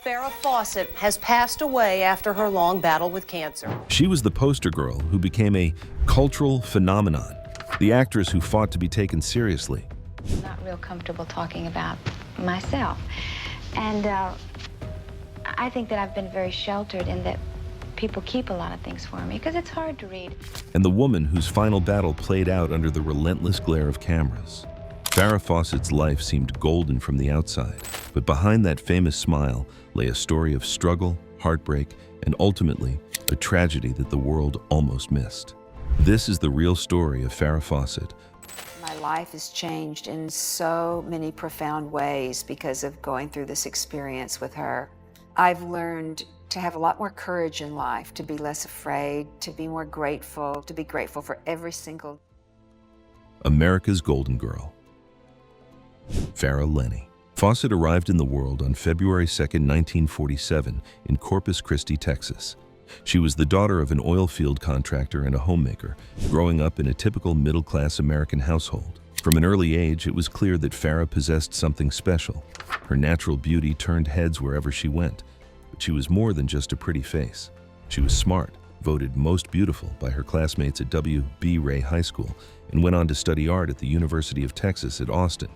Farrah Fawcett has passed away after her long battle with cancer. She was the poster girl who became a cultural phenomenon, the actress who fought to be taken seriously. I'm not real comfortable talking about myself. And I think that I've been very sheltered in that people keep a lot of things for me because it's hard to read. And the woman whose final battle played out under the relentless glare of cameras. Farrah Fawcett's life seemed golden from the outside, but behind that famous smile lay a story of struggle, heartbreak, and ultimately, a tragedy that the world almost missed. This is the real story of Farrah Fawcett. My life has changed in so many profound ways because of going through this experience with her. I've learned to have a lot more courage in life, to be less afraid, to be more grateful, to be grateful for every single... America's Golden Girl. Farrah Lenny. Fawcett arrived in the world on February 2, 1947, in Corpus Christi, Texas. She was the daughter of an oil field contractor and a homemaker, growing up in a typical middle-class American household. From an early age, it was clear that Farrah possessed something special. Her natural beauty turned heads wherever she went, but she was more than just a pretty face. She was smart, voted most beautiful by her classmates at W.B. Ray High School, and went on to study art at the University of Texas at Austin.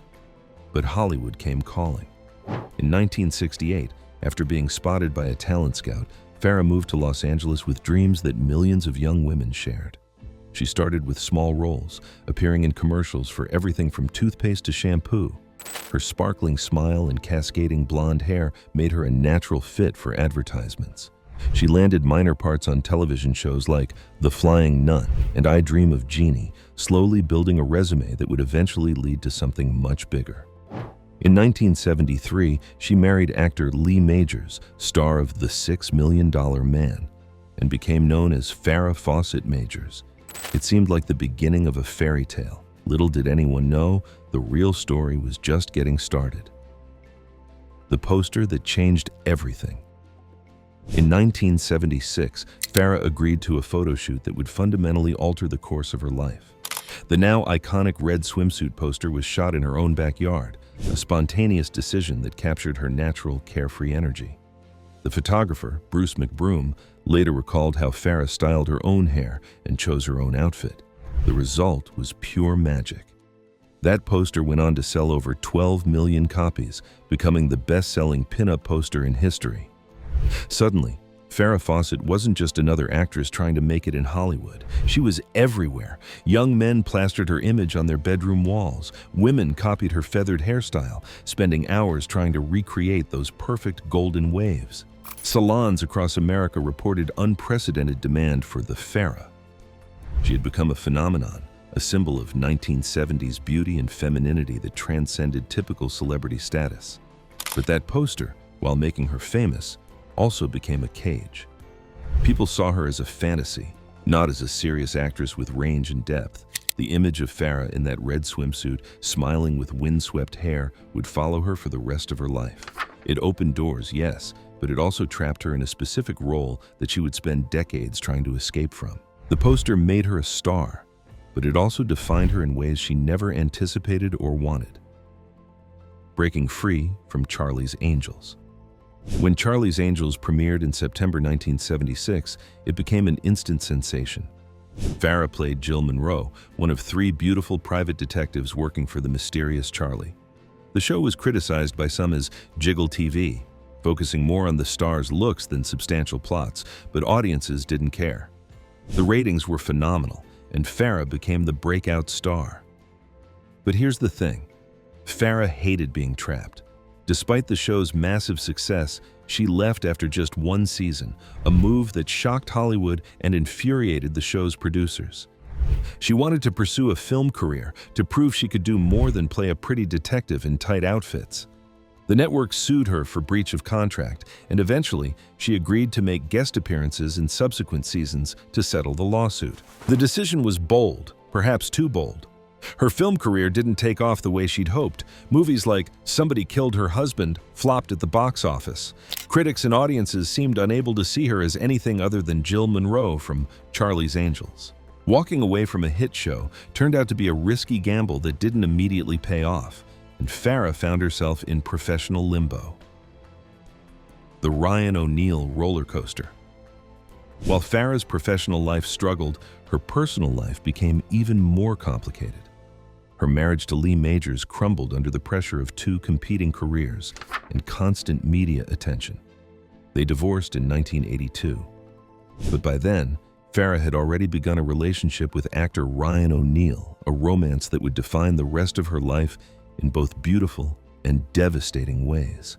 But Hollywood came calling. In 1968, after being spotted by a talent scout, Farrah moved to Los Angeles with dreams that millions of young women shared. She started with small roles, appearing in commercials for everything from toothpaste to shampoo. Her sparkling smile and cascading blonde hair made her a natural fit for advertisements. She landed minor parts on television shows like The Flying Nun and I Dream of Jeannie, slowly building a resume that would eventually lead to something much bigger. In 1973, she married actor Lee Majors, star of The $6 Million Man, and became known as Farrah Fawcett Majors. It seemed like the beginning of a fairy tale. Little did anyone know, the real story was just getting started. The poster that changed everything. In 1976, Farrah agreed to a photo shoot that would fundamentally alter the course of her life. The now iconic red swimsuit poster was shot in her own backyard, a spontaneous decision that captured her natural, carefree energy. The photographer, Bruce McBroom, later recalled how Farrah styled her own hair and chose her own outfit. The result was pure magic. That poster went on to sell over 12 million copies, becoming the best-selling pinup poster in history. Suddenly, Farrah Fawcett wasn't just another actress trying to make it in Hollywood. She was everywhere. Young men plastered her image on their bedroom walls. Women copied her feathered hairstyle, spending hours trying to recreate those perfect golden waves. Salons across America reported unprecedented demand for the Farrah. She had become a phenomenon, a symbol of 1970s beauty and femininity that transcended typical celebrity status. But that poster, while making her famous, also became a cage. People saw her as a fantasy, not as a serious actress with range and depth. The image of Farrah in that red swimsuit, smiling with windswept hair, would follow her for the rest of her life. It opened doors, yes, but it also trapped her in a specific role that she would spend decades trying to escape from. The poster made her a star, but it also defined her in ways she never anticipated or wanted. Breaking free from Charlie's Angels. When Charlie's Angels premiered in September 1976, it became an instant sensation. Farrah played Jill Monroe, one of 3 beautiful private detectives working for the mysterious Charlie. The show was criticized by some as Jiggle TV, focusing more on the star's looks than substantial plots, but audiences didn't care. The ratings were phenomenal, and Farrah became the breakout star. But here's the thing. Farrah hated being trapped. Despite the show's massive success, she left after just 1 season, a move that shocked Hollywood and infuriated the show's producers. She wanted to pursue a film career, to prove she could do more than play a pretty detective in tight outfits. The network sued her for breach of contract, and eventually, she agreed to make guest appearances in subsequent seasons to settle the lawsuit. The decision was bold, perhaps too bold. Her film career didn't take off the way she'd hoped. Movies like Somebody Killed Her Husband flopped at the box office. Critics and audiences seemed unable to see her as anything other than Jill Monroe from Charlie's Angels. Walking away from a hit show turned out to be a risky gamble that didn't immediately pay off, and Farrah found herself in professional limbo. the Ryan O'Neal roller coaster. While Farrah's professional life struggled, her personal life became even more complicated. Her marriage to Lee Majors crumbled under the pressure of two competing careers and constant media attention. They divorced in 1982. But by then, Farrah had already begun a relationship with actor Ryan O'Neal, a romance that would define the rest of her life in both beautiful and devastating ways.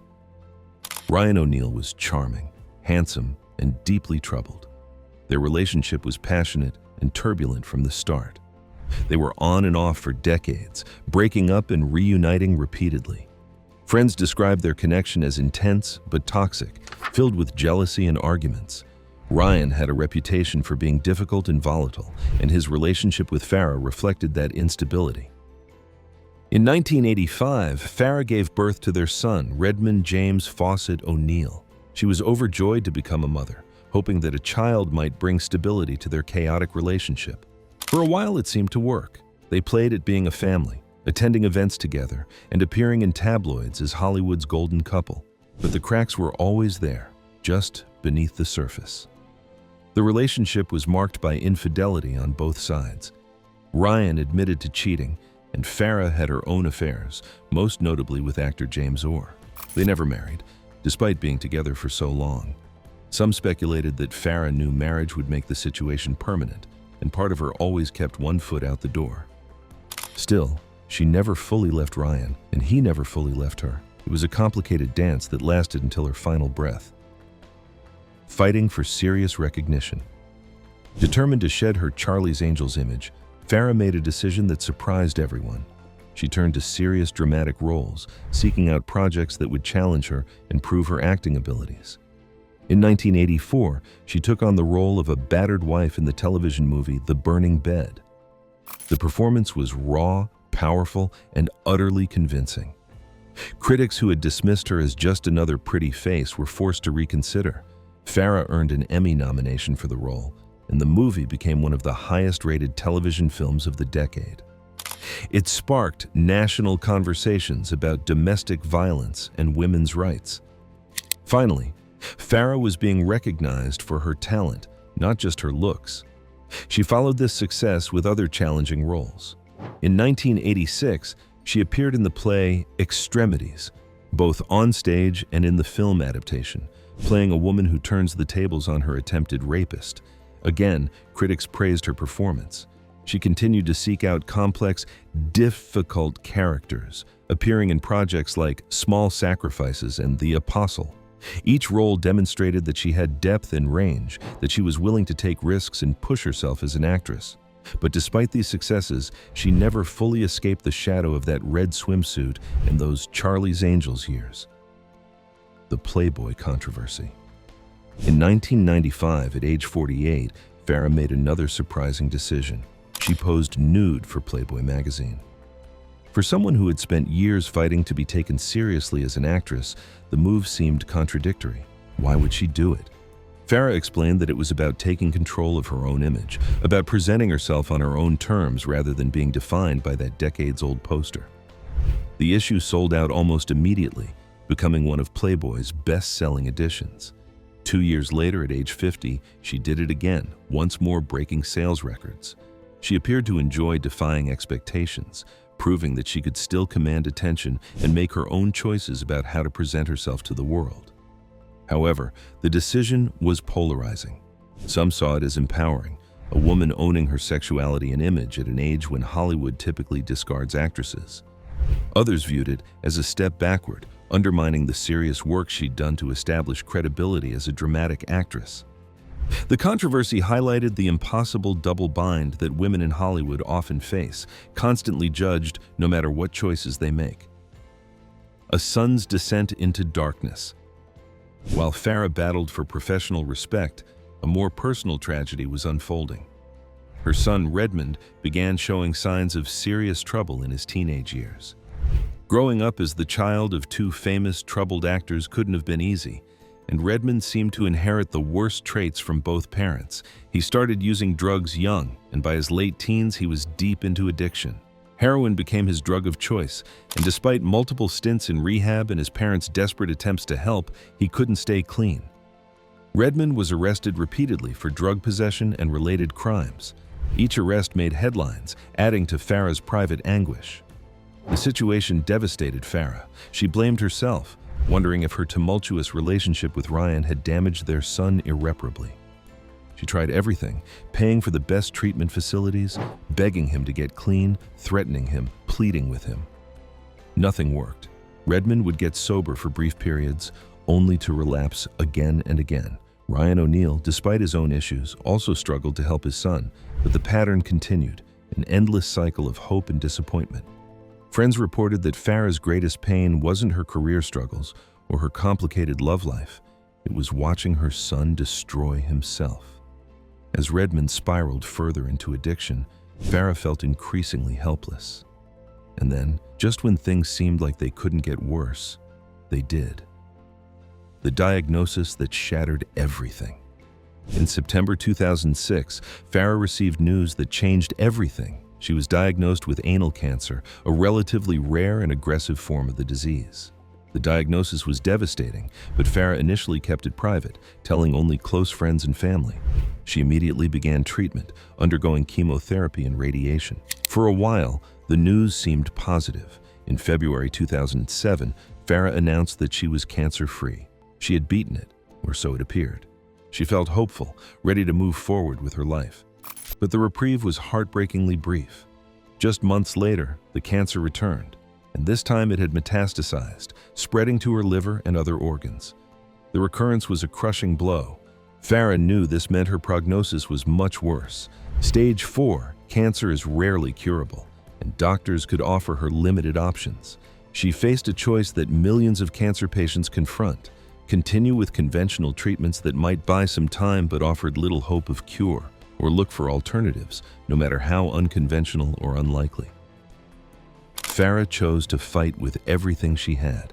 Ryan O'Neal was charming, handsome, and deeply troubled. Their relationship was passionate and turbulent from the start. They were on and off for decades, breaking up and reuniting repeatedly. Friends described their connection as intense but toxic, filled with jealousy and arguments. Ryan had a reputation for being difficult and volatile, and his relationship with Farrah reflected that instability. In 1985, Farrah gave birth to their son, Redmond James Fawcett O'Neal. She was overjoyed to become a mother, hoping that a child might bring stability to their chaotic relationship. For a while, it seemed to work. They played at being a family, attending events together, and appearing in tabloids as Hollywood's golden couple. But the cracks were always there, just beneath the surface. The relationship was marked by infidelity on both sides. Ryan admitted to cheating, and Farrah had her own affairs, most notably with actor James Orr. They never married, despite being together for so long. Some speculated that Farrah knew marriage would make the situation permanent, and part of her always kept one foot out the door. Still, she never fully left Ryan, and he never fully left her. It was a complicated dance that lasted until her final breath. Fighting for serious recognition. Determined to shed her Charlie's Angels image, Farrah made a decision that surprised everyone. She turned to serious dramatic roles, seeking out projects that would challenge her and prove her acting abilities. In 1984, she took on the role of a battered wife in the television movie The Burning Bed. The performance was raw, powerful, and utterly convincing. Critics who had dismissed her as just another pretty face were forced to reconsider. Farrah earned an Emmy nomination for the role, and the movie became one of the highest-rated television films of the decade. It sparked national conversations about domestic violence and women's rights. Finally, Farrah was being recognized for her talent, not just her looks. She followed this success with other challenging roles. In 1986, she appeared in the play Extremities, both on stage and in the film adaptation, playing a woman who turns the tables on her attempted rapist. Again, critics praised her performance. She continued to seek out complex, difficult characters, appearing in projects like Small Sacrifices and The Apostle. Each role demonstrated that she had depth and range, that she was willing to take risks and push herself as an actress. But despite these successes, she never fully escaped the shadow of that red swimsuit and those Charlie's Angels years. The Playboy controversy. In 1995, at age 48, Farrah made another surprising decision. She posed nude for Playboy magazine. For someone who had spent years fighting to be taken seriously as an actress, the move seemed contradictory. Why would she do it? Farrah explained that it was about taking control of her own image, about presenting herself on her own terms rather than being defined by that decades-old poster. The issue sold out almost immediately, becoming one of Playboy's best-selling editions. 2 years later, at age 50, she did it again, once more breaking sales records. She appeared to enjoy defying expectations, proving that she could still command attention and make her own choices about how to present herself to the world. However, the decision was polarizing. Some saw it as empowering, a woman owning her sexuality and image at an age when Hollywood typically discards actresses. Others viewed it as a step backward, undermining the serious work she'd done to establish credibility as a dramatic actress. The controversy highlighted the impossible double bind that women in Hollywood often face, constantly judged no matter what choices they make. A son's descent into darkness. While Farrah battled for professional respect, a more personal tragedy was unfolding. Her son, Redmond, began showing signs of serious trouble in his teenage years. Growing up as the child of two famous, troubled actors couldn't have been easy, and Redmond seemed to inherit the worst traits from both parents. He started using drugs young, and by his late teens, he was deep into addiction. Heroin became his drug of choice, and despite multiple stints in rehab and his parents' desperate attempts to help, he couldn't stay clean. Redmond was arrested repeatedly for drug possession and related crimes. Each arrest made headlines, adding to Farrah's private anguish. The situation devastated Farrah. She blamed herself, wondering if her tumultuous relationship with Ryan had damaged their son irreparably. She tried everything, paying for the best treatment facilities, begging him to get clean, threatening him, pleading with him. Nothing worked. Redmond would get sober for brief periods, only to relapse again and again. Ryan O'Neal, despite his own issues, also struggled to help his son, but the pattern continued, an endless cycle of hope and disappointment. Friends reported that Farrah's greatest pain wasn't her career struggles or her complicated love life. It was watching her son destroy himself. As Redmond spiraled further into addiction, Farrah felt increasingly helpless. And then, just when things seemed like they couldn't get worse, they did. The diagnosis that shattered everything. In September 2006, Farrah received news that changed everything. She was diagnosed with anal cancer, a relatively rare and aggressive form of the disease. The diagnosis was devastating, but Farrah initially kept it private, telling only close friends and family. She immediately began treatment, undergoing chemotherapy and radiation. For a while, the news seemed positive. In February 2007, Farrah announced that she was cancer-free. She had beaten it, or so it appeared. She felt hopeful, ready to move forward with her life. But the reprieve was heartbreakingly brief. Just months later, the cancer returned, and this time it had metastasized, spreading to her liver and other organs. The recurrence was a crushing blow. Farrah knew this meant her prognosis was much worse. Stage 4, cancer is rarely curable, and doctors could offer her limited options. She faced a choice that millions of cancer patients confront: continue with conventional treatments that might buy some time but offered little hope of cure, or look for alternatives, no matter how unconventional or unlikely. Farrah chose to fight with everything she had.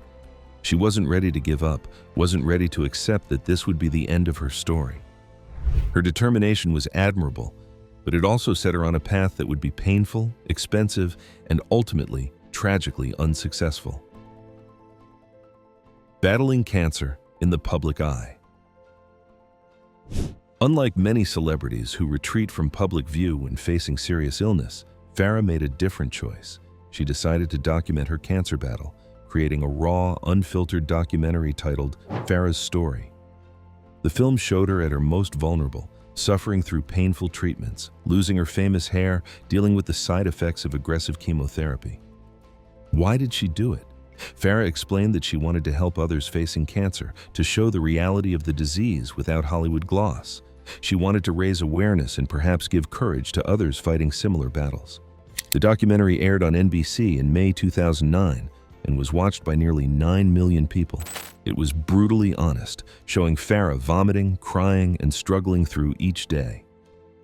She wasn't ready to give up, wasn't ready to accept that this would be the end of her story. Her determination was admirable, but it also set her on a path that would be painful, expensive, and ultimately, tragically unsuccessful. Battling cancer in the public eye. Unlike many celebrities who retreat from public view when facing serious illness, Farrah made a different choice. She decided to document her cancer battle, creating a raw, unfiltered documentary titled Farrah's Story. The film showed her at her most vulnerable, suffering through painful treatments, losing her famous hair, dealing with the side effects of aggressive chemotherapy. Why did she do it? Farrah explained that she wanted to help others facing cancer, to show the reality of the disease without Hollywood gloss. She wanted to raise awareness and perhaps give courage to others fighting similar battles. The documentary aired on NBC in May 2009 and was watched by nearly 9 million people. It was brutally honest, showing Farrah vomiting, crying, and struggling through each day.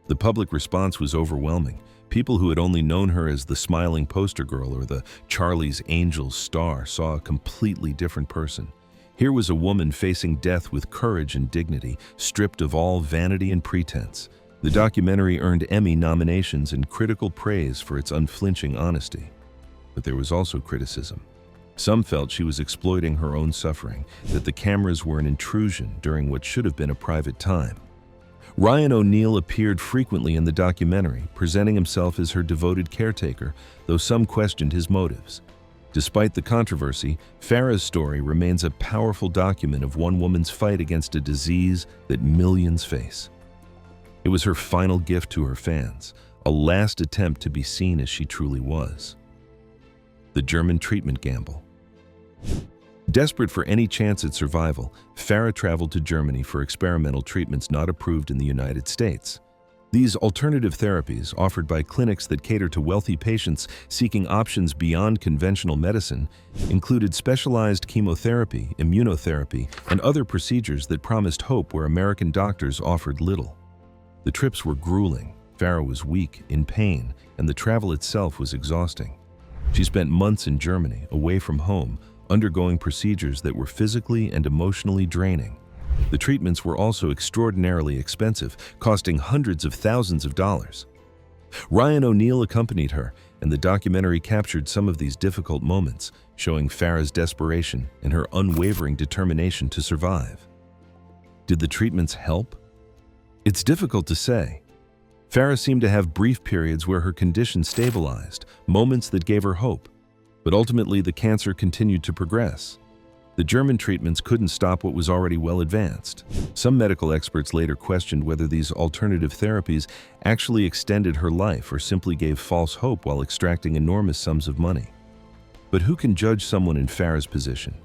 The public response was overwhelming. People who had only known her as the smiling poster girl or the Charlie's Angels star saw a completely different person. Here was a woman facing death with courage and dignity, stripped of all vanity and pretense. The documentary earned Emmy nominations and critical praise for its unflinching honesty. But there was also criticism. Some felt she was exploiting her own suffering, that the cameras were an intrusion during what should have been a private time. Ryan O'Neal appeared frequently in the documentary, presenting himself as her devoted caretaker, though some questioned his motives. Despite the controversy, Farrah's story remains a powerful document of one woman's fight against a disease that millions face. It was her final gift to her fans, a last attempt to be seen as she truly was. The German treatment gamble. Desperate for any chance at survival, Farrah traveled to Germany for experimental treatments not approved in the United States. These alternative therapies, offered by clinics that cater to wealthy patients seeking options beyond conventional medicine, included specialized chemotherapy, immunotherapy, and other procedures that promised hope where American doctors offered little. The trips were grueling. Farrah was weak, in pain, and the travel itself was exhausting. She spent months in Germany, away from home, undergoing procedures that were physically and emotionally draining. The treatments were also extraordinarily expensive, costing hundreds of thousands of dollars. Ryan O'Neal accompanied her, and the documentary captured some of these difficult moments, showing Farrah's desperation and her unwavering determination to survive. Did the treatments help? It's difficult to say. Farrah seemed to have brief periods where her condition stabilized, moments that gave her hope, but ultimately the cancer continued to progress. The German treatments couldn't stop what was already well advanced. Some medical experts later questioned whether these alternative therapies actually extended her life or simply gave false hope while extracting enormous sums of money. But who can judge someone in Farrah's position?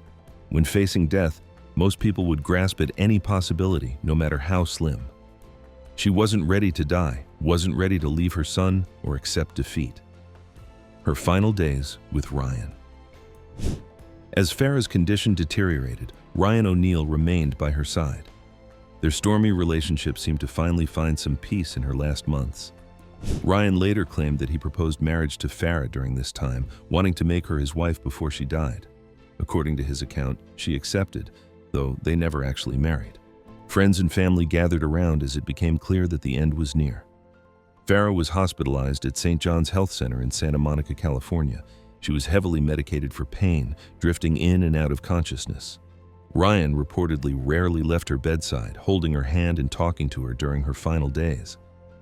When facing death, most people would grasp at any possibility, no matter how slim. She wasn't ready to die, wasn't ready to leave her son or accept defeat. Her final days with Ryan. As Farrah's condition deteriorated, Ryan O'Neal remained by her side. Their stormy relationship seemed to finally find some peace in her last months. Ryan later claimed that he proposed marriage to Farrah during this time, wanting to make her his wife before she died. According to his account, she accepted, though they never actually married. Friends and family gathered around as it became clear that the end was near. Farrah was hospitalized at St. John's Health Center in Santa Monica, California. She was heavily medicated for pain, drifting in and out of consciousness. Ryan reportedly rarely left her bedside, holding her hand and talking to her during her final days.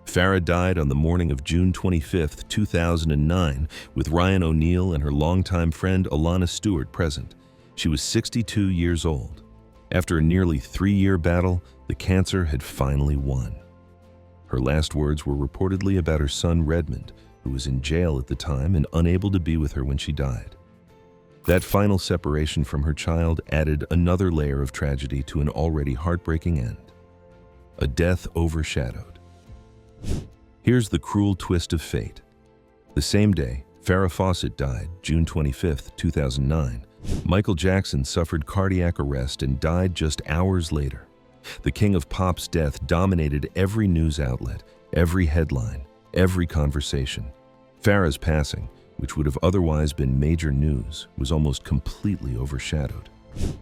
Farrah died on the morning of June 25, 2009, with Ryan O'Neal and her longtime friend Alana Stewart present. She was 62 years old. After a nearly 3-year battle, the cancer had finally won. Her last words were reportedly about her son Redmond, who was in jail at the time and unable to be with her when she died. That final separation from her child added another layer of tragedy to an already heartbreaking end. A death overshadowed. Here's the cruel twist of fate. The same day, Farrah Fawcett died, June 25, 2009. Michael Jackson suffered cardiac arrest and died just hours later. The king of pop's death dominated every news outlet, every headline, every conversation. Farrah's passing, which would have otherwise been major news, was almost completely overshadowed.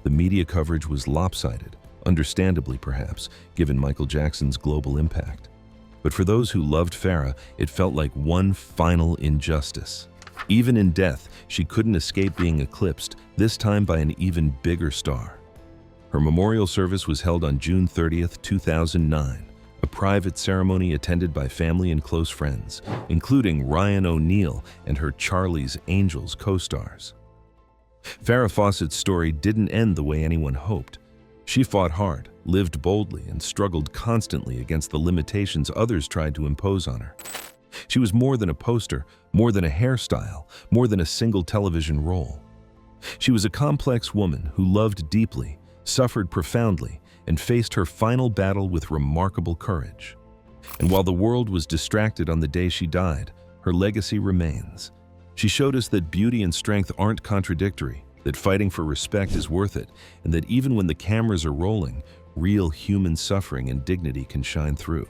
The media coverage was lopsided, understandably perhaps, given Michael Jackson's global impact. But for those who loved Farrah, it felt like one final injustice. Even in death, she couldn't escape being eclipsed, this time by an even bigger star. Her memorial service was held on June 30, 2009. A private ceremony attended by family and close friends, including Ryan O'Neal and her Charlie's Angels co-stars. Farrah Fawcett's story didn't end the way anyone hoped. She fought hard, lived boldly, and struggled constantly against the limitations others tried to impose on her. She was more than a poster, more than a hairstyle, more than a single television role. She was a complex woman who loved deeply, suffered profoundly, and faced her final battle with remarkable courage. And while the world was distracted on the day she died, her legacy remains. She showed us that beauty and strength aren't contradictory, that fighting for respect is worth it, and that even when the cameras are rolling, real human suffering and dignity can shine through.